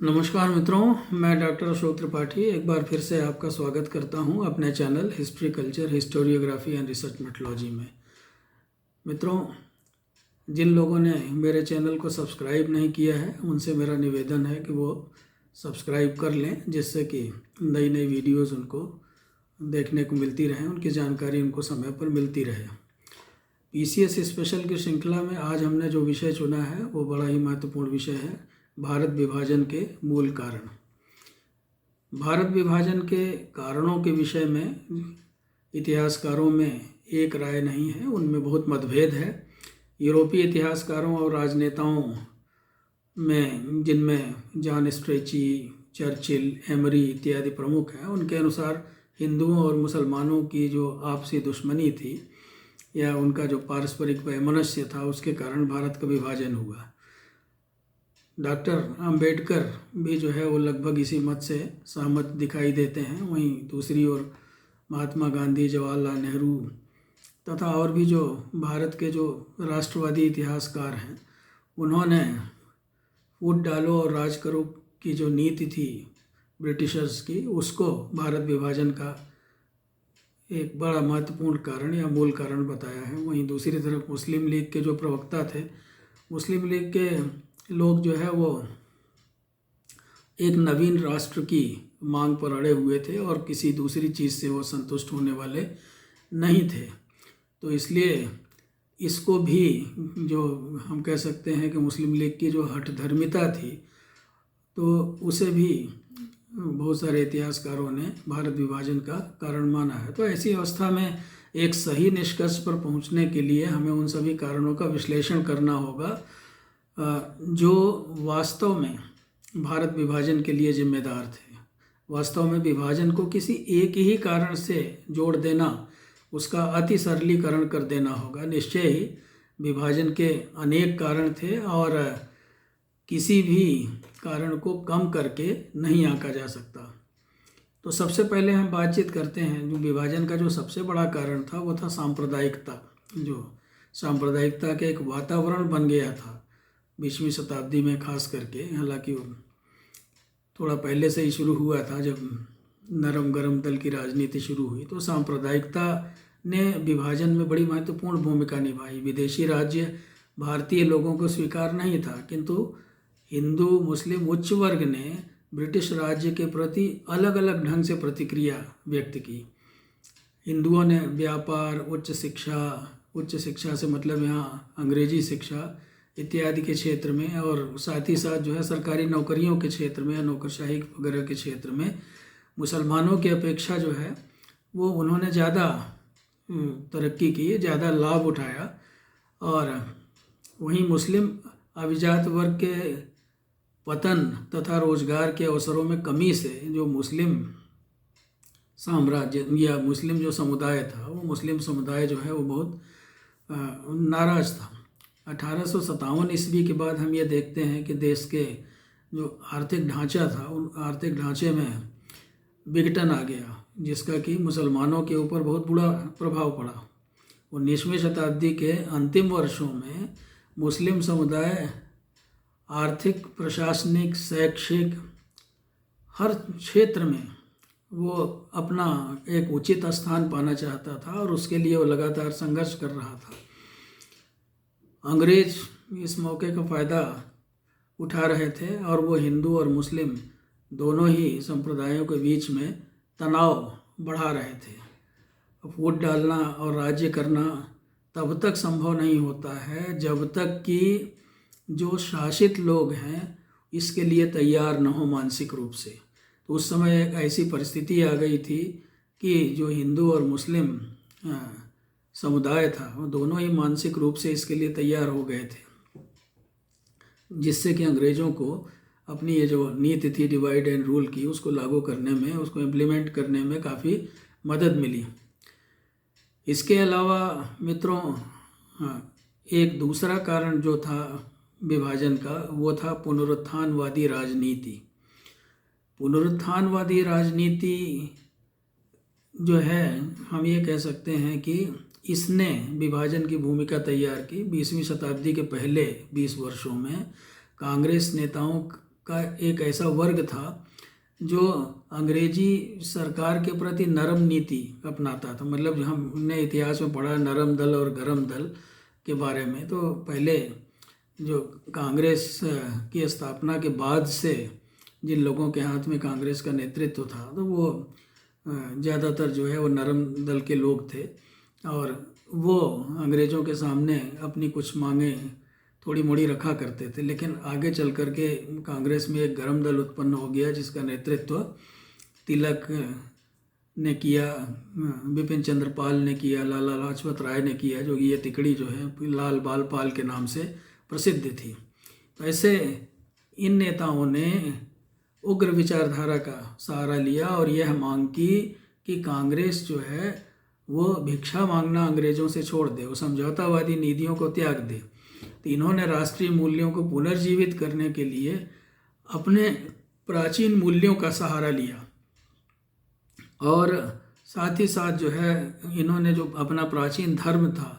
नमस्कार मित्रों, मैं डॉक्टर अशोक त्रिपाठी एक बार फिर से आपका स्वागत करता हूं अपने channel history culture historiography and research methodology में। मित्रों, जिन लोगों ने मेरे चैनल को सब्सक्राइब नहीं किया है उनसे मेरा निवेदन है कि वो सब्सक्राइब कर लें, जिससे कि नई नई वीडियोज़ उनको देखने को मिलती रहें, उनकी जानकारी उनको समय पर मिलती रहे। पीसीएस स्पेशल की श्रृंखला में आज हमने जो विषय चुना है वो बड़ा ही महत्वपूर्ण विषय है, भारत विभाजन के मूल कारण। भारत विभाजन के कारणों के विषय में इतिहासकारों में एक राय नहीं है, उनमें बहुत मतभेद है। यूरोपीय इतिहासकारों और राजनेताओं में, जिनमें जॉन स्ट्रेची, चर्चिल, एमरी इत्यादि प्रमुख हैं, उनके अनुसार हिंदुओं और मुसलमानों की जो आपसी दुश्मनी थी या उनका जो पारस्परिक वैमनस्य था, उसके कारण भारत का विभाजन हुआ। डॉक्टर अंबेडकर भी जो है वो लगभग इसी मत से सहमत दिखाई देते हैं। वहीं दूसरी ओर महात्मा गांधी, जवाहरलाल नेहरू तथा और भी जो भारत के जो राष्ट्रवादी इतिहासकार हैं, उन्होंने फूट डालो और राज करो की जो नीति थी ब्रिटिशर्स की, उसको भारत विभाजन का एक बड़ा महत्वपूर्ण कारण या मूल कारण बताया है। वहीं दूसरी तरफ मुस्लिम लीग के जो प्रवक्ता थे, मुस्लिम लीग के लोग जो है वो एक नवीन राष्ट्र की मांग पर अड़े हुए थे और किसी दूसरी चीज़ से वो संतुष्ट होने वाले नहीं थे। तो इसलिए इसको भी, जो हम कह सकते हैं कि मुस्लिम लीग की जो हठधर्मिता थी, तो उसे भी बहुत सारे इतिहासकारों ने भारत विभाजन का कारण माना है। तो ऐसी अवस्था में एक सही निष्कर्ष पर पहुंचने के लिए हमें उन सभी कारणों का विश्लेषण करना होगा जो वास्तव में भारत विभाजन के लिए जिम्मेदार थे। वास्तव में विभाजन को किसी एक ही कारण से जोड़ देना, उसका अति सरलीकरण कर देना होगा। निश्चय ही विभाजन के अनेक कारण थे और किसी भी कारण को कम करके नहीं आंका जा सकता। तो सबसे पहले हम बातचीत करते हैं, जो विभाजन का जो सबसे बड़ा कारण था वो था सांप्रदायिकता। जो सांप्रदायिकता के एक वातावरण बन गया था 20वीं शताब्दी में खास करके, हालांकि वो थोड़ा पहले से ही शुरू हुआ था जब नरम गरम दल की राजनीति शुरू हुई। तो सांप्रदायिकता ने विभाजन में बड़ी महत्वपूर्ण भूमिका निभाई। विदेशी राज्य भारतीय लोगों को स्वीकार नहीं था, किंतु हिंदू मुस्लिम उच्च वर्ग ने ब्रिटिश राज्य के प्रति अलग अलग ढंग से प्रतिक्रिया व्यक्त की। हिंदुओं ने व्यापार, उच्च शिक्षा से मतलब यहाँ अंग्रेजी शिक्षा इत्यादि के क्षेत्र में, और साथ ही साथ जो है सरकारी नौकरियों के क्षेत्र में या नौकरशाही वगैरह के क्षेत्र में मुसलमानों की अपेक्षा जो है वो उन्होंने ज़्यादा तरक्की की, ज़्यादा लाभ उठाया। और वहीं मुस्लिम अभिजात वर्ग के पतन तथा रोजगार के अवसरों में कमी से जो मुस्लिम साम्राज्य या मुस्लिम जो समुदाय था, वो मुस्लिम समुदाय जो है वो बहुत नाराज़ था। 1857 ईस्वी के बाद हम ये देखते हैं कि देश के जो आर्थिक ढांचा था, उन आर्थिक ढांचे में विघटन आ गया, जिसका कि मुसलमानों के ऊपर बहुत बुरा प्रभाव पड़ा। 19वीं शताब्दी के अंतिम वर्षों में मुस्लिम समुदाय आर्थिक, प्रशासनिक, शैक्षिक हर क्षेत्र में वो अपना एक उचित स्थान पाना चाहता था और उसके लिए वो लगातार संघर्ष कर रहा था। अंग्रेज इस मौके का फ़ायदा उठा रहे थे और वो हिंदू और मुस्लिम दोनों ही संप्रदायों के बीच में तनाव बढ़ा रहे थे। वोट डालना और राज्य करना तब तक संभव नहीं होता है जब तक कि जो शासित लोग हैं इसके लिए तैयार न हो मानसिक रूप से। तो उस समय एक ऐसी परिस्थिति आ गई थी कि जो हिंदू और मुस्लिम समुदाय था वो दोनों ही मानसिक रूप से इसके लिए तैयार हो गए थे, जिससे कि अंग्रेज़ों को अपनी ये जो नीति थी डिवाइड एंड रूल की, उसको लागू करने में, उसको इम्प्लीमेंट करने में काफ़ी मदद मिली। इसके अलावा मित्रों, एक दूसरा कारण जो था विभाजन का, वो था पुनरुत्थानवादी राजनीति। पुनरुत्थानवादी राजनीति जो है, हम ये कह सकते हैं कि इसने विभाजन की भूमिका तैयार की। 20वीं शताब्दी के पहले 20 वर्षों में कांग्रेस नेताओं का एक ऐसा वर्ग था जो अंग्रेजी सरकार के प्रति नरम नीति अपनाता था। मतलब हमने इतिहास में पढ़ा नरम दल और गरम दल के बारे में, तो पहले जो कांग्रेस की स्थापना के बाद से जिन लोगों के हाथ में कांग्रेस का नेतृत्व था, तो वो ज़्यादातर जो है वो नरम दल के लोग थे और वो अंग्रेज़ों के सामने अपनी कुछ मांगें थोड़ी मोड़ी रखा करते थे। लेकिन आगे चल कर के कांग्रेस में एक गरम दल उत्पन्न हो गया जिसका नेतृत्व तिलक ने किया, बिपिन चंद्र पाल ने किया, लाला लाजपत राय ने किया, जो ये तिकड़ी जो है लाल बाल पाल के नाम से प्रसिद्ध थी। ऐसे इन नेताओं ने उग्र विचारधारा का सहारा लिया और यह मांग की कि कांग्रेस जो है वो भिक्षा मांगना अंग्रेज़ों से छोड़ दे, वो समझौतावादी नीतियों को त्याग दे। तो इन्होंने राष्ट्रीय मूल्यों को पुनर्जीवित करने के लिए अपने प्राचीन मूल्यों का सहारा लिया और साथ ही साथ जो है इन्होंने जो अपना प्राचीन धर्म था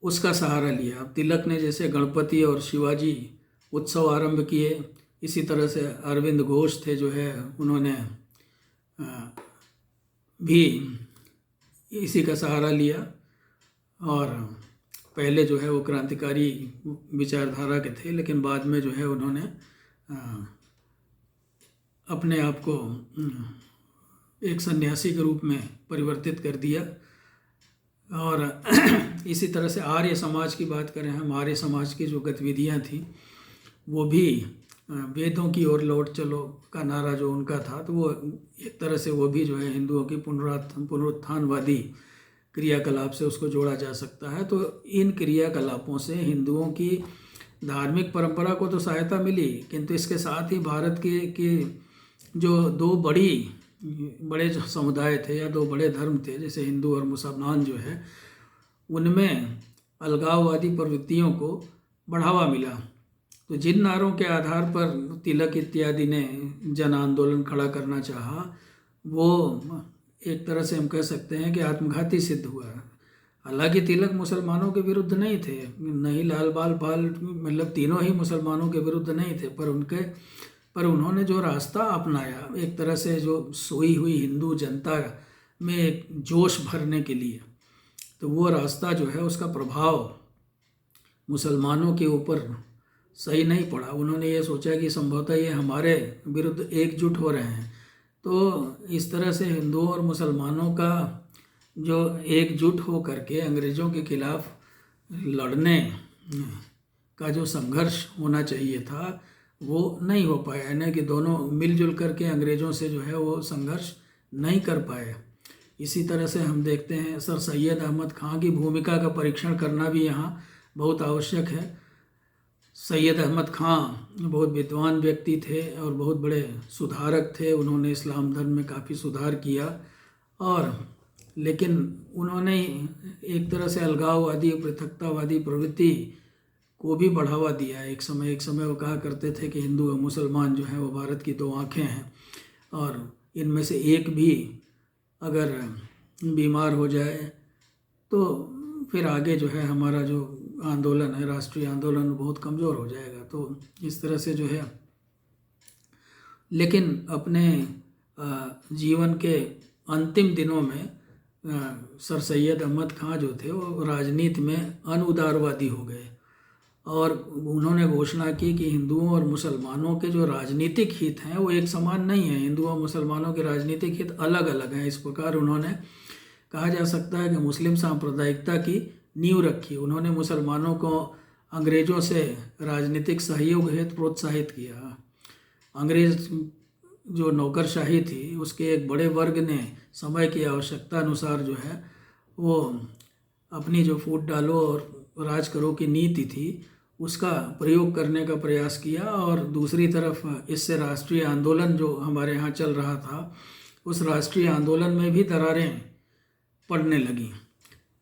उसका सहारा लिया। अब तिलक ने जैसे गणपति और शिवाजी उत्सव आरंभ किए, इसी तरह से अरविंद घोष थे जो है उन्होंने भी इसी का सहारा लिया और पहले जो है वो क्रांतिकारी विचारधारा के थे, लेकिन बाद में जो है उन्होंने अपने आप को एक सन्यासी के रूप में परिवर्तित कर दिया। और इसी तरह से आर्य समाज की बात करें हम, आर्य समाज की जो गतिविधियां थी वो भी वेदों की ओर लौट चलो का नारा जो उनका था, तो वो एक तरह से वो भी जो है हिंदुओं की पुनरुत्थानवादी क्रियाकलाप से उसको जोड़ा जा सकता है। तो इन क्रियाकलापों से हिंदुओं की धार्मिक परंपरा को तो सहायता मिली, किंतु इसके साथ ही भारत के जो दो बड़े जो समुदाय थे या दो बड़े धर्म थे जैसे हिंदू और मुसलमान जो है, उनमें अलगाववादी प्रवृत्तियों को बढ़ावा मिला। तो जिन नारों के आधार पर तिलक इत्यादि ने जन आंदोलन खड़ा करना चाहा, वो एक तरह से हम कह सकते हैं कि आत्मघाती सिद्ध हुआ। हालांकि तिलक मुसलमानों के विरुद्ध नहीं थे, नहीं लाल बाल पाल मतलब तीनों ही मुसलमानों के विरुद्ध नहीं थे, पर उन्होंने जो रास्ता अपनाया एक तरह से जो सोई हुई हिंदू जनता में एक जोश भरने के लिए, तो वो रास्ता जो है उसका प्रभाव मुसलमानों के ऊपर सही नहीं पड़ा। उन्होंने ये सोचा कि संभवतः ये हमारे विरुद्ध एकजुट हो रहे हैं, तो इस तरह से हिंदुओं और मुसलमानों का जो एकजुट हो करके अंग्रेज़ों के खिलाफ लड़ने का जो संघर्ष होना चाहिए था वो नहीं हो पाया, यानी कि दोनों मिलजुल करके अंग्रेज़ों से जो है वो संघर्ष नहीं कर पाए। इसी तरह से हम देखते हैं सर सैयद अहमद ख़ां की भूमिका का परीक्षण करना भी यहाँ बहुत आवश्यक है। सैयद अहमद ख़ां बहुत विद्वान व्यक्ति थे और बहुत बड़े सुधारक थे, उन्होंने इस्लाम धर्म में काफ़ी सुधार किया और लेकिन उन्होंने एक तरह से अलगाववादी पृथकतावादी प्रवृत्ति को भी बढ़ावा दिया। एक समय वो कहा करते थे कि हिंदू और मुसलमान जो हैं वो भारत की दो आँखें हैं और इनमें से एक भी अगर बीमार हो जाए तो फिर आगे जो है हमारा जो आंदोलन है, राष्ट्रीय आंदोलन, बहुत कमज़ोर हो जाएगा। तो इस तरह से जो है, लेकिन अपने जीवन के अंतिम दिनों में सर सैयद अहमद ख़ां जो थे वो राजनीति में अनुदारवादी हो गए और उन्होंने घोषणा की कि हिंदुओं और मुसलमानों के जो राजनीतिक हित हैं वो एक समान नहीं है, हिंदुओं और मुसलमानों के राजनीतिक हित अलग अलग हैं। इस प्रकार उन्होंने कहा जा सकता है कि मुस्लिम सांप्रदायिकता की नींव रखी। उन्होंने मुसलमानों को अंग्रेज़ों से राजनीतिक सहयोग हेतु प्रोत्साहित किया। अंग्रेज़ जो नौकरशाही थी उसके एक बड़े वर्ग ने समय की आवश्यकता अनुसार जो है वो अपनी जो फूट डालो और राज करो की नीति थी उसका प्रयोग करने का प्रयास किया और दूसरी तरफ इससे राष्ट्रीय आंदोलन जो हमारे यहाँ चल रहा था उस राष्ट्रीय आंदोलन में भी दरारें पड़ने लगी।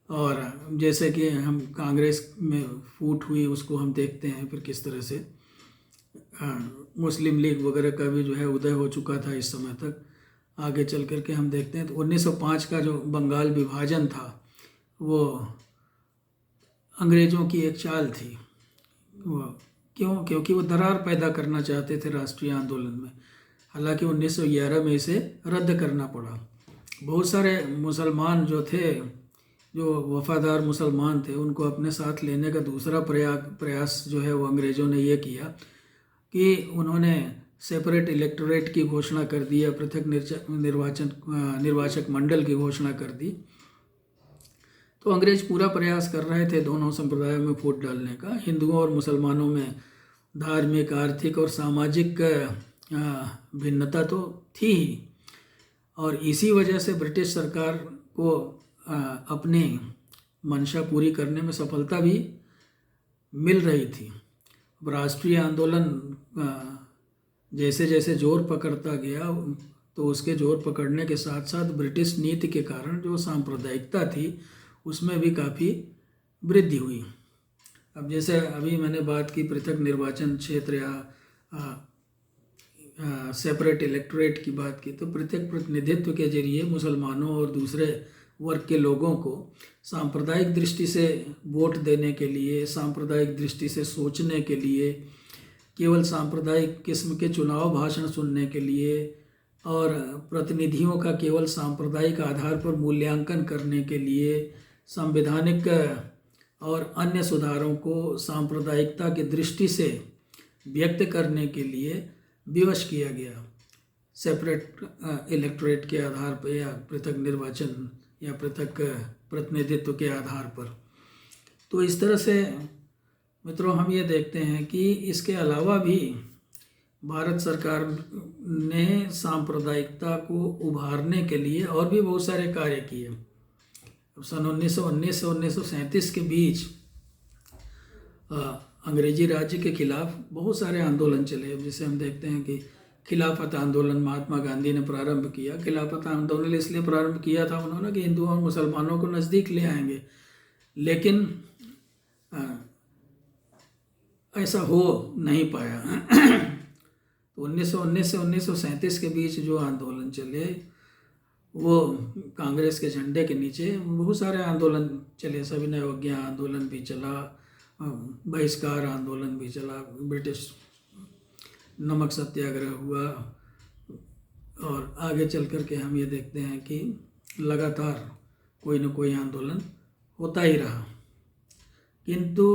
और जैसे कि हम कांग्रेस में फूट हुई उसको हम देखते हैं, फिर किस तरह से मुस्लिम लीग वगैरह का भी जो है उदय हो चुका था इस समय तक। आगे चल कर के हम देखते हैं तो 1905 का जो बंगाल विभाजन था वो अंग्रेज़ों की एक चाल थी वो क्यों? क्योंकि वो दरार पैदा करना चाहते थे राष्ट्रीय आंदोलन में। हालांकि 1911 में इसे रद्द करना पड़ा। बहुत सारे मुसलमान जो थे, जो वफादार मुसलमान थे, उनको अपने साथ लेने का दूसरा प्रयास जो है वो अंग्रेज़ों ने ये किया कि उन्होंने सेपरेट इलेक्टोरेट की घोषणा कर दी या पृथक निर्वाचक मंडल की घोषणा कर दी। तो अंग्रेज पूरा प्रयास कर रहे थे दोनों संप्रदायों में फूट डालने का। हिंदुओं और मुसलमानों में धार्मिक, आर्थिक और सामाजिक भिन्नता तो थी ही, और इसी वजह से ब्रिटिश सरकार को अपनी मंशा पूरी करने में सफलता भी मिल रही थी। अब राष्ट्रीय आंदोलन जैसे जैसे जोर पकड़ता गया, तो उसके जोर पकड़ने के साथ साथ ब्रिटिश नीति के कारण जो सांप्रदायिकता थी उसमें भी काफ़ी वृद्धि हुई। अब जैसे अभी मैंने बात की पृथक निर्वाचन क्षेत्र या सेपरेट इलेक्टोरेट की बात की, तो पृथक प्रतिनिधित्व के जरिए मुसलमानों और दूसरे वर्ग के लोगों को सांप्रदायिक दृष्टि से वोट देने के लिए, सांप्रदायिक दृष्टि से सोचने के लिए, केवल सांप्रदायिक किस्म के चुनाव भाषण सुनने के लिए और प्रतिनिधियों का केवल सांप्रदायिक आधार पर मूल्यांकन करने के लिए, संवैधानिक और अन्य सुधारों को सांप्रदायिकता की दृष्टि से व्यक्त करने के लिए विवश किया गया सेपरेट इलेक्टोरेट के आधार पर या पृथक निर्वाचन या पृथक प्रतिनिधित्व के आधार पर। तो इस तरह से मित्रों हम ये देखते हैं कि इसके अलावा भी भारत सरकार ने सांप्रदायिकता को उभारने के लिए और भी बहुत सारे कार्य किए। अब सन 1919 से 1937 के बीच अंग्रेजी राज्य के खिलाफ बहुत सारे आंदोलन चले। जिसे हम देखते हैं कि खिलाफत आंदोलन महात्मा गांधी ने प्रारंभ किया। खिलाफत आंदोलन इसलिए प्रारंभ किया था उन्होंने कि हिंदुओं और मुसलमानों को नज़दीक ले आएंगे, लेकिन ऐसा हो नहीं पाया। तो 1919 से 1937 के बीच जो आंदोलन चले वो कांग्रेस के झंडे के नीचे बहुत सारे आंदोलन चले। सविनय अवज्ञा आंदोलन भी चला, बहिष्कार आंदोलन भी चला, ब्रिटिश नमक सत्याग्रह हुआ, और आगे चल कर के हम ये देखते हैं कि लगातार कोई न कोई आंदोलन होता ही रहा। किंतु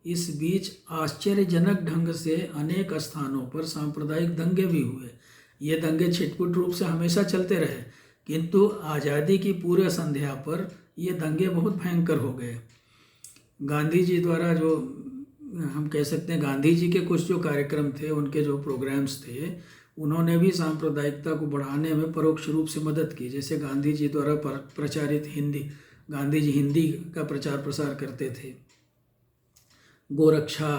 इस बीच आश्चर्यजनक ढंग से अनेक स्थानों पर सांप्रदायिक दंगे भी हुए। ये दंगे छिटपुट रूप से हमेशा चलते रहे, किंतु आज़ादी की पूर्व संध्या पर ये दंगे बहुत भयंकर हो गए। गांधी जी द्वारा जो हम कह सकते हैं गांधी जी के कुछ जो कार्यक्रम थे, उनके जो प्रोग्राम्स थे, उन्होंने भी सांप्रदायिकता को बढ़ाने में परोक्ष रूप से मदद की। जैसे गांधी जी द्वारा प्रचारित हिंदी, गांधी जी हिंदी का प्रचार प्रसार करते थे। गोरक्षा,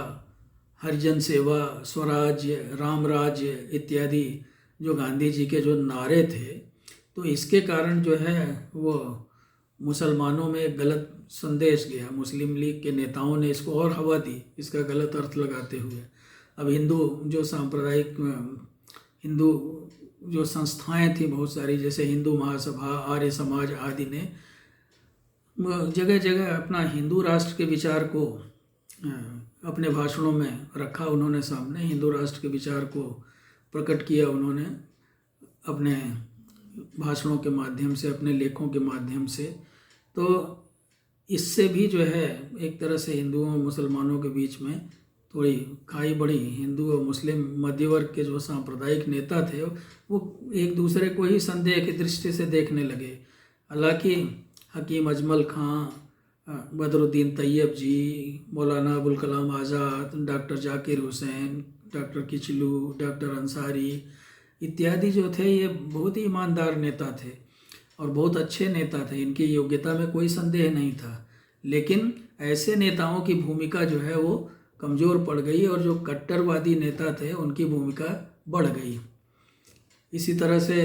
हरिजन सेवा, स्वराज्य, रामराज्य इत्यादि जो गांधी जी के जो नारे थे, तो इसके कारण जो है वो मुसलमानों में एक गलत संदेश गया। मुस्लिम लीग के नेताओं ने इसको और हवा दी, इसका गलत अर्थ लगाते हुए। अब हिंदू जो सांप्रदायिक हिंदू जो संस्थाएं थी बहुत सारी, जैसे हिंदू महासभा, आर्य समाज आदि ने जगह जगह अपना हिंदू राष्ट्र के विचार को अपने भाषणों में रखा। उन्होंने सामने हिंदू राष्ट्र के विचार को प्रकट किया। उन्होंने अपने भाषणों के माध्यम से, अपने लेखों के माध्यम से। तो इससे भी जो है एक तरह से हिंदुओं और मुसलमानों के बीच में थोड़ी खाई बढ़ी। हिंदू और मुस्लिम मध्य वर्ग के जो सांप्रदायिक नेता थे वो एक दूसरे को ही संदेह की दृष्टि से देखने लगे। हालांकि हकीम अजमल खां, Badruddin Tyabji, Maulana Abul Kalam Azad, doctor Zakir Hussain, doctor Kitchlew, doctor Ansari इत्यादि जो थे, ये बहुत ही ईमानदार नेता थे और बहुत अच्छे नेता थे। इनकी योग्यता में कोई संदेह नहीं था, लेकिन ऐसे नेताओं की भूमिका जो है वो कमज़ोर पड़ गई और जो कट्टरवादी नेता थे उनकी भूमिका बढ़ गई। इसी तरह से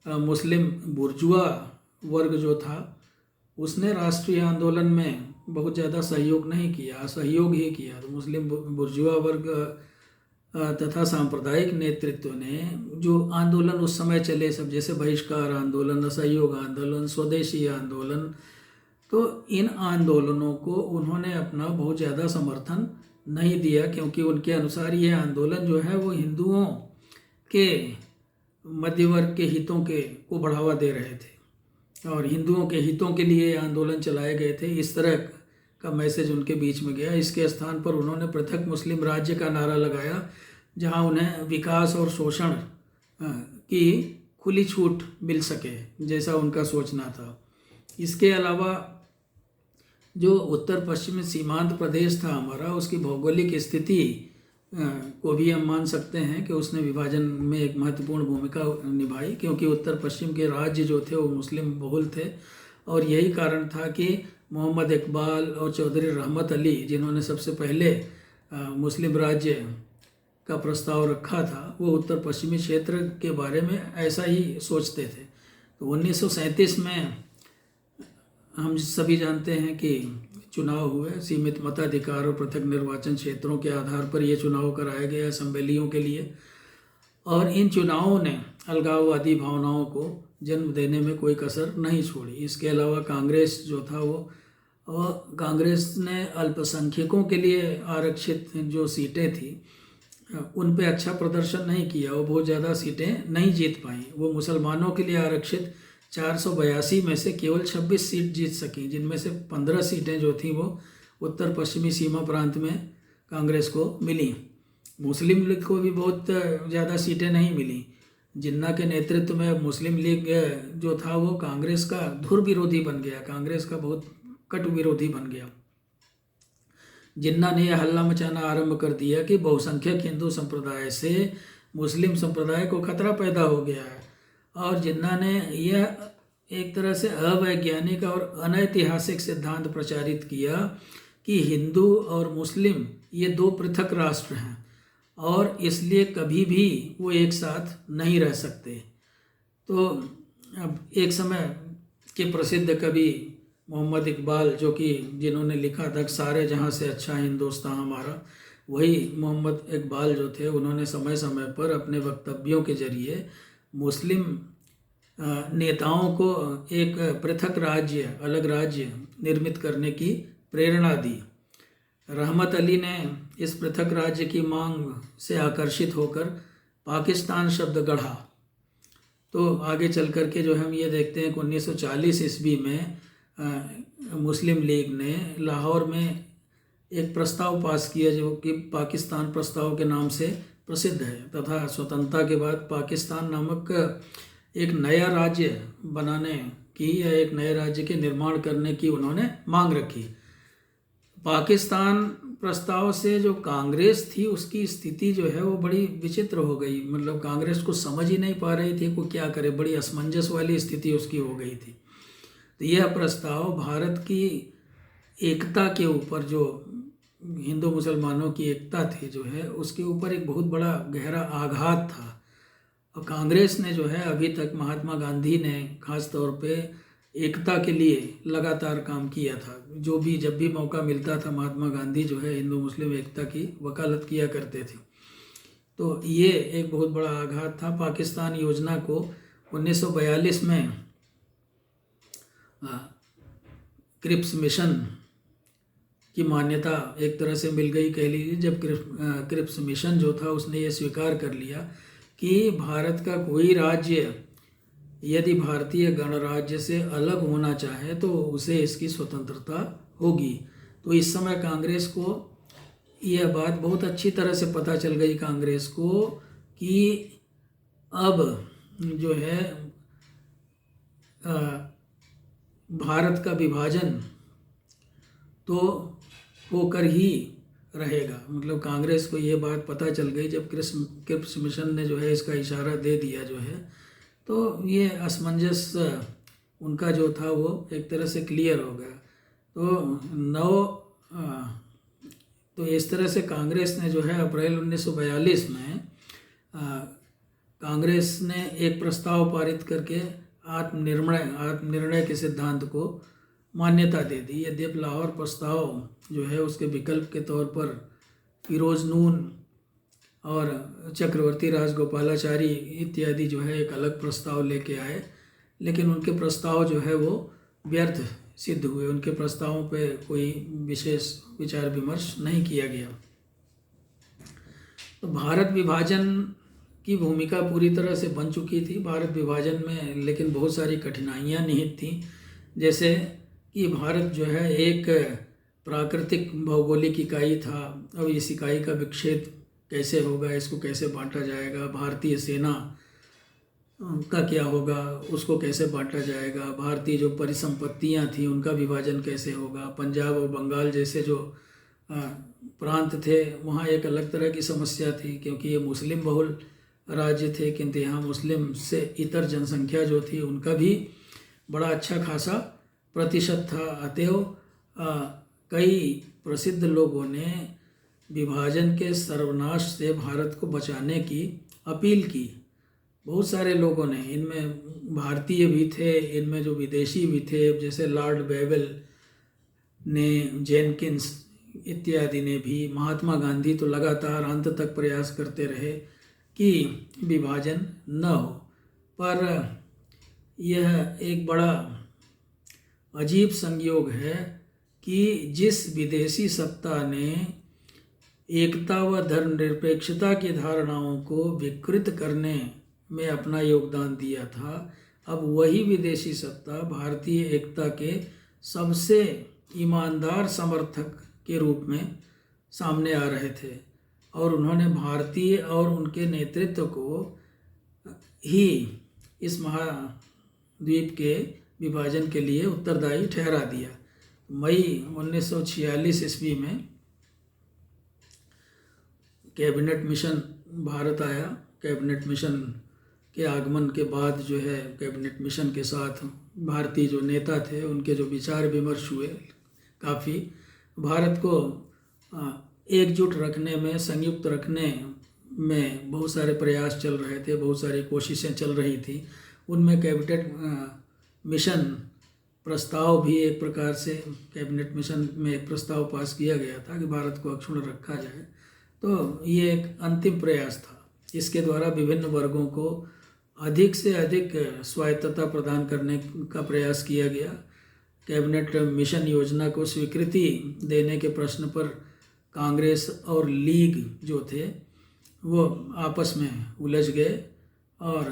मुस्लिम बुर्जुआ वर्ग जो था उसने राष्ट्रीय आंदोलन में बहुत ज़्यादा सहयोग नहीं किया, असहयोग ही किया। तो मुस्लिम बुर्जुआ वर्ग तथा सांप्रदायिक नेतृत्व ने जो आंदोलन उस समय चले सब, जैसे बहिष्कार आंदोलन, असहयोग आंदोलन, स्वदेशी आंदोलन, तो इन आंदोलनों को उन्होंने अपना बहुत ज़्यादा समर्थन नहीं दिया, क्योंकि उनके अनुसार ये आंदोलन जो है वो हिंदुओं के मध्य वर्ग के हितों को बढ़ावा दे रहे थे और हिंदुओं के हितों के लिए आंदोलन चलाए गए थे। इस तरह का मैसेज उनके बीच में गया। इसके स्थान पर उन्होंने पृथक मुस्लिम राज्य का नारा लगाया, जहां उन्हें विकास और शोषण की खुली छूट मिल सके, जैसा उनका सोचना था। इसके अलावा जो उत्तर पश्चिमी सीमांत प्रदेश था हमारा, उसकी भौगोलिक स्थिति को भी हम मान सकते हैं कि उसने विभाजन में एक महत्वपूर्ण भूमिका निभाई, क्योंकि उत्तर पश्चिम के राज्य जो थे वो मुस्लिम बहुल थे। और यही कारण था कि मोहम्मद इकबाल और चौधरी रहमत अली, जिन्होंने सबसे पहले मुस्लिम राज्य का प्रस्ताव रखा था, वो उत्तर पश्चिमी क्षेत्र के बारे में ऐसा ही सोचते थे। तो 1937 में हम सभी जानते हैं कि चुनाव हुए। सीमित मताधिकार और पृथक निर्वाचन क्षेत्रों के आधार पर ये चुनाव कराए गए असेंबलियों के लिए, और इन चुनावों ने अलगाववादी भावनाओं को जन्म देने में कोई कसर नहीं छोड़ी। इसके अलावा कांग्रेस जो था वो, और कांग्रेस ने अल्पसंख्यकों के लिए आरक्षित जो सीटें थी उन पे अच्छा प्रदर्शन नहीं किया। वो बहुत ज़्यादा सीटें नहीं जीत पाई। वो मुसलमानों के लिए आरक्षित 482 में से केवल 26 सीट जीत सकी, जिनमें से 15 सीटें जो थी वो उत्तर पश्चिमी सीमा प्रांत में कांग्रेस को मिली। मुस्लिम लीग को भी बहुत ज़्यादा सीटें नहीं मिली। जिन्ना के नेतृत्व में मुस्लिम लीग जो था वो कांग्रेस का धुर विरोधी बन गया, कांग्रेस का बहुत कटु विरोधी बन गया। जिन्ना ने यह हल्ला मचाना आरंभ कर दिया कि बहुसंख्यक हिंदू संप्रदाय से मुस्लिम संप्रदाय को खतरा पैदा हो गया है, और जिन्ना ने यह एक तरह से अवैज्ञानिक और अनैतिहासिक सिद्धांत प्रचारित किया कि हिंदू और मुस्लिम ये दो पृथक राष्ट्र हैं और इसलिए कभी भी वो एक साथ नहीं रह सकते। तो अब एक समय के प्रसिद्ध कवि मोहम्मद इकबाल, जो कि जिन्होंने लिखा था सारे जहाँ से अच्छा हिंदुस्तान हमारा, वही मोहम्मद इकबाल जो थे, उन्होंने समय समय पर अपने वक्तव्यों के जरिए मुस्लिम नेताओं को एक पृथक राज्य, अलग राज्य निर्मित करने की प्रेरणा दी। रहमत अली ने इस पृथक राज्य की मांग से आकर्षित होकर पाकिस्तान शब्द गढ़ा। तो आगे चल कर के जो हम ये देखते हैं कि 1940 ईस्वी में मुस्लिम लीग ने लाहौर में एक प्रस्ताव पास किया, जो कि पाकिस्तान प्रस्ताव के नाम से प्रसिद्ध है, तथा स्वतंत्रता के बाद पाकिस्तान नामक एक नया राज्य बनाने की या एक नए राज्य के निर्माण करने की उन्होंने मांग रखी। पाकिस्तान प्रस्ताव से जो कांग्रेस थी उसकी स्थिति जो है वो बड़ी विचित्र हो गई। मतलब कांग्रेस को समझ ही नहीं पा रही थी को क्या करे, बड़ी असमंजस वाली स्थिति उसकी हो गई थी। तो यह प्रस्ताव भारत की एकता के ऊपर, जो हिंदू मुसलमानों की एकता थी जो है, उसके ऊपर एक बहुत बड़ा गहरा आघात था। और कांग्रेस ने जो है, अभी तक महात्मा गांधी ने खास तौर पे एकता के लिए लगातार काम किया था। जब भी मौका मिलता था, महात्मा गांधी जो है हिंदू मुस्लिम एकता की वकालत किया करते थे। तो ये एक बहुत बड़ा आघात था। पाकिस्तान योजना को 1942 में क्रिप्स मिशन की मान्यता एक तरह से मिल गई, कह लीजिए। जब क्रिप्स मिशन जो था उसने ये स्वीकार कर लिया कि भारत का कोई राज्य यदि भारतीय गणराज्य से अलग होना चाहे तो उसे इसकी स्वतंत्रता होगी। तो इस समय कांग्रेस को यह बात बहुत अच्छी तरह से पता चल गई कांग्रेस को कि अब जो है भारत का विभाजन तो होकर ही रहेगा। मतलब कांग्रेस को ये बात पता चल गई जब क्रिप्स मिशन ने जो है इसका इशारा दे दिया जो है, तो ये असमंजस उनका जो था वो एक तरह से क्लियर हो गया। तो इस तरह से कांग्रेस ने जो है अप्रैल 1942 में कांग्रेस ने एक प्रस्ताव पारित करके आत्मनिर्णय के सिद्धांत को मान्यता दे दी। यद्यपि लाहौर प्रस्ताव जो है उसके विकल्प के तौर पर फिरोज नून और चक्रवर्ती राजगोपालाचारी इत्यादि जो है एक अलग प्रस्ताव लेके आए, लेकिन उनके प्रस्ताव जो है वो व्यर्थ सिद्ध हुए। उनके प्रस्तावों पे कोई विशेष विचार विमर्श नहीं किया गया। तो भारत विभाजन की भूमिका पूरी तरह से बन चुकी थी भारत विभाजन में, लेकिन बहुत सारी कठिनाइयाँ निहित थीं। जैसे कि भारत जो है एक प्राकृतिक भौगोलिक इकाई था। अब इस इकाई का विक्षेप कैसे होगा, इसको कैसे बांटा जाएगा, भारतीय सेना का क्या होगा, उसको कैसे बांटा जाएगा, भारतीय जो परिसंपत्तियां थी उनका विभाजन कैसे होगा, पंजाब और बंगाल जैसे जो प्रांत थे वहाँ एक अलग तरह की समस्या थी, क्योंकि ये मुस्लिम बहुल राज्य थे, किंतु यहाँ मुस्लिम से इतर जनसंख्या जो थी उनका भी बड़ा अच्छा खासा प्रतिशत था। अतएव कई प्रसिद्ध लोगों ने विभाजन के सर्वनाश से भारत को बचाने की अपील की। बहुत सारे लोगों ने, इनमें भारतीय भी थे, इनमें जो विदेशी भी थे, जैसे लॉर्ड बेवेल ने, जेनकिंस इत्यादि ने भी। महात्मा गांधी तो लगातार अंत तक प्रयास करते रहे कि विभाजन न हो, पर यह एक बड़ा अजीब संयोग है कि जिस विदेशी सत्ता ने एकता व धर्मनिरपेक्षता की धारणाओं को विकृत करने में अपना योगदान दिया था, अब वही विदेशी सत्ता भारतीय एकता के सबसे ईमानदार समर्थक के रूप में सामने आ रहे थे, और उन्होंने भारतीय और उनके नेतृत्व को ही इस महाद्वीप के विभाजन के लिए उत्तरदायी ठहरा दिया। मई 1946 ईस्वी में कैबिनेट मिशन भारत आया। कैबिनेट मिशन के आगमन के बाद जो है, कैबिनेट मिशन के साथ भारतीय जो नेता थे उनके जो विचार विमर्श हुए, काफ़ी भारत को एकजुट रखने में, संयुक्त रखने में बहुत सारे प्रयास चल रहे थे, बहुत सारी कोशिशें चल रही थी। उनमें कैबिनेट मिशन प्रस्ताव भी एक प्रकार से, कैबिनेट मिशन में एक प्रस्ताव पास किया गया था कि भारत को अक्षुण्ण रखा जाए। तो ये एक अंतिम प्रयास था। इसके द्वारा विभिन्न वर्गों को अधिक से अधिक स्वायत्तता प्रदान करने का प्रयास किया गया। कैबिनेट मिशन योजना को स्वीकृति देने के प्रश्न पर कांग्रेस और लीग जो थे वो आपस में उलझ गए, और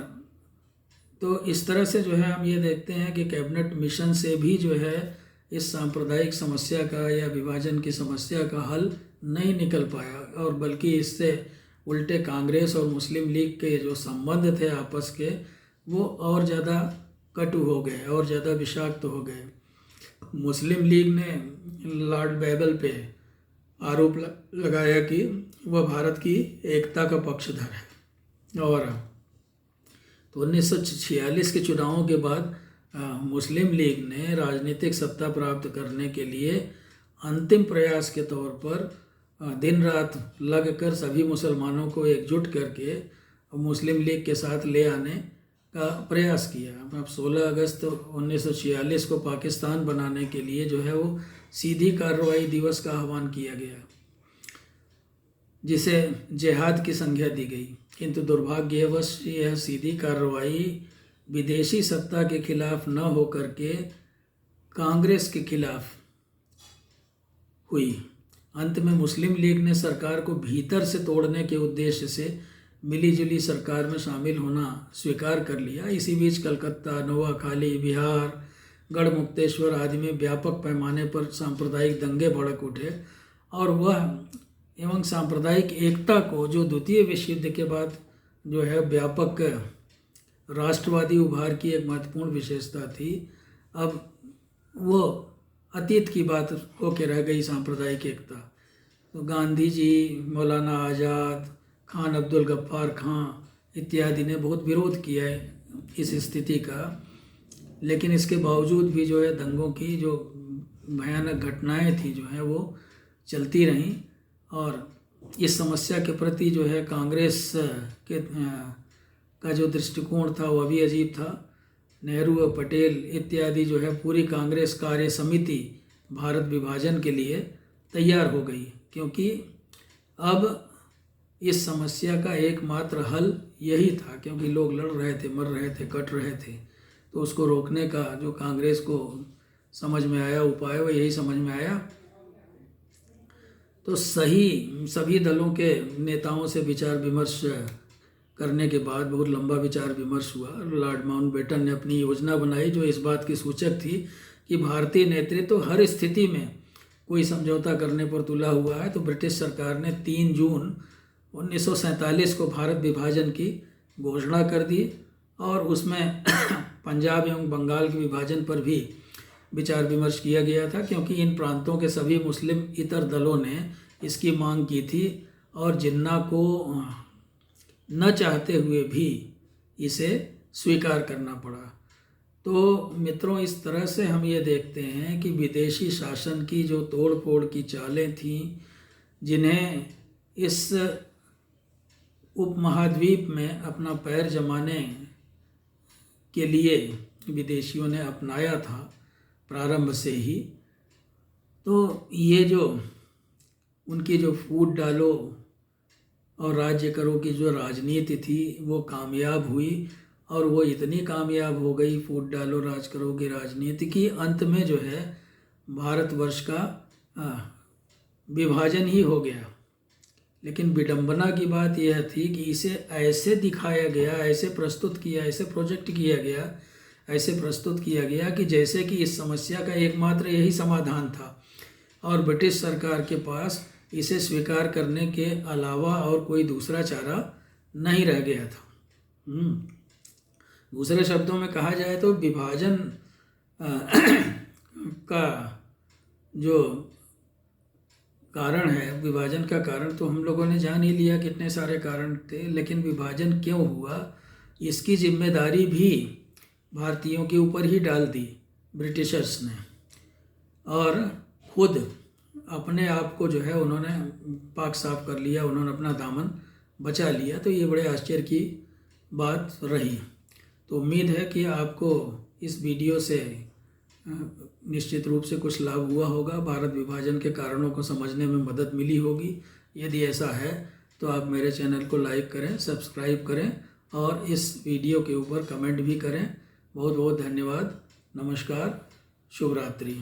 तो इस तरह से जो है हम ये देखते हैं कि कैबिनेट मिशन से भी जो है इस सांप्रदायिक समस्या का या विभाजन की समस्या का हल नहीं निकल पाया, और बल्कि इससे उल्टे कांग्रेस और मुस्लिम लीग के जो संबंध थे आपस के, वो और ज़्यादा कटु हो गए और ज़्यादा विषाक्त हो गए। मुस्लिम लीग ने लॉर्ड बेवेल पे आरोप लगाया कि वह भारत की एकता का पक्षधर है, और तो 1946 के चुनावों के बाद मुस्लिम लीग ने राजनीतिक सत्ता प्राप्त करने के लिए अंतिम प्रयास के तौर पर दिन रात लगकर सभी मुसलमानों को एकजुट करके मुस्लिम लीग के साथ ले आने का प्रयास किया। अब 16 अगस्त 1946 को पाकिस्तान बनाने के लिए जो है वो सीधी कार्रवाई दिवस का आह्वान किया गया, जिसे जिहाद की संज्ञा दी गई। किंतु दुर्भाग्यवश यह सीधी कार्रवाई विदेशी सत्ता के खिलाफ न होकर के कांग्रेस के खिलाफ हुई। अंत में मुस्लिम लीग ने सरकार को भीतर से तोड़ने के उद्देश्य से मिलीजुली सरकार में शामिल होना स्वीकार कर लिया। इसी बीच कलकत्ता, नोआखाली, बिहार, गढ़मुक्तेश्वर आदि में व्यापक पैमाने पर सांप्रदायिक दंगे भड़क उठे, और वह एवं सांप्रदायिक एकता को, जो द्वितीय विश्व युद्ध के बाद जो है व्यापक राष्ट्रवादी उभार की एक महत्वपूर्ण विशेषता थी, अब वो अतीत की बात होकर रह गई सांप्रदायिक एकता। तो गांधी जी, मौलाना आज़ाद, खान अब्दुल गफ्फार खां इत्यादि ने बहुत विरोध किया है इस स्थिति का, लेकिन इसके बावजूद भी जो है दंगों की जो भयानक घटनाएं थी जो है वो चलती रहीं, और इस समस्या के प्रति जो है कांग्रेस के का जो दृष्टिकोण था वह भी अजीब था। नेहरू व पटेल इत्यादि जो है पूरी कांग्रेस कार्य समिति भारत विभाजन के लिए तैयार हो गई, क्योंकि अब इस समस्या का एकमात्र हल यही था, क्योंकि लोग लड़ रहे थे, मर रहे थे, कट रहे थे। तो उसको रोकने का जो कांग्रेस को समझ में आया उपाय, वो यही समझ में आया। तो सभी दलों के नेताओं से विचार विमर्श करने के बाद बहुत लंबा विचार विमर्श हुआ। लॉर्ड माउंटबेटन ने अपनी योजना बनाई जो इस बात की सूचक थी कि भारतीय नेतृत्व हर स्थिति में कोई समझौता करने पर तुला हुआ है। तो ब्रिटिश सरकार ने 3 जून 1947 को भारत विभाजन की घोषणा कर दी और उसमें पंजाब एवं बंगाल के विभाजन पर भी विचार विमर्श किया गया था, क्योंकि इन प्रांतों के सभी मुस्लिम इतर दलों ने इसकी मांग की थी और जिन्ना को न चाहते हुए भी इसे स्वीकार करना पड़ा। तो मित्रों, इस तरह से हम ये देखते हैं कि विदेशी शासन की जो तोड़ फोड़ की चालें थीं, जिन्हें इस उपमहाद्वीप में अपना पैर जमाने के लिए विदेशियों ने अपनाया था प्रारंभ से ही, तो ये जो उनकी जो फूट डालो और राज्य करो की जो राजनीति थी वो कामयाब हुई, और वो इतनी कामयाब हो गई फूट डालो राज करो की राजनीति की अंत में जो है भारतवर्ष का विभाजन ही हो गया। लेकिन विडंबना की बात यह थी कि इसे ऐसे दिखाया गया, ऐसे प्रस्तुत किया, ऐसे प्रोजेक्ट किया गया, ऐसे प्रस्तुत किया गया कि जैसे कि इस समस्या का एकमात्र यही समाधान था और ब्रिटिश सरकार के पास इसे स्वीकार करने के अलावा और कोई दूसरा चारा नहीं रह गया था। दूसरे शब्दों में कहा जाए तो विभाजन का जो कारण है, विभाजन का कारण तो हम लोगों ने जान ही लिया, कितने सारे कारण थे, लेकिन विभाजन क्यों हुआ इसकी जिम्मेदारी भी भारतीयों के ऊपर ही डाल दी ब्रिटिशर्स ने, और खुद अपने आप को जो है उन्होंने पाक साफ कर लिया, उन्होंने अपना दामन बचा लिया। तो ये बड़े आश्चर्य की बात रही। तो उम्मीद है कि आपको इस वीडियो से निश्चित रूप से कुछ लाभ हुआ होगा, भारत विभाजन के कारणों को समझने में मदद मिली होगी। यदि ऐसा है तो आप मेरे चैनल को लाइक करें, सब्सक्राइब करें और इस वीडियो के ऊपर कमेंट भी करें। बहुत बहुत धन्यवाद। नमस्कार, शुभ रात्रि।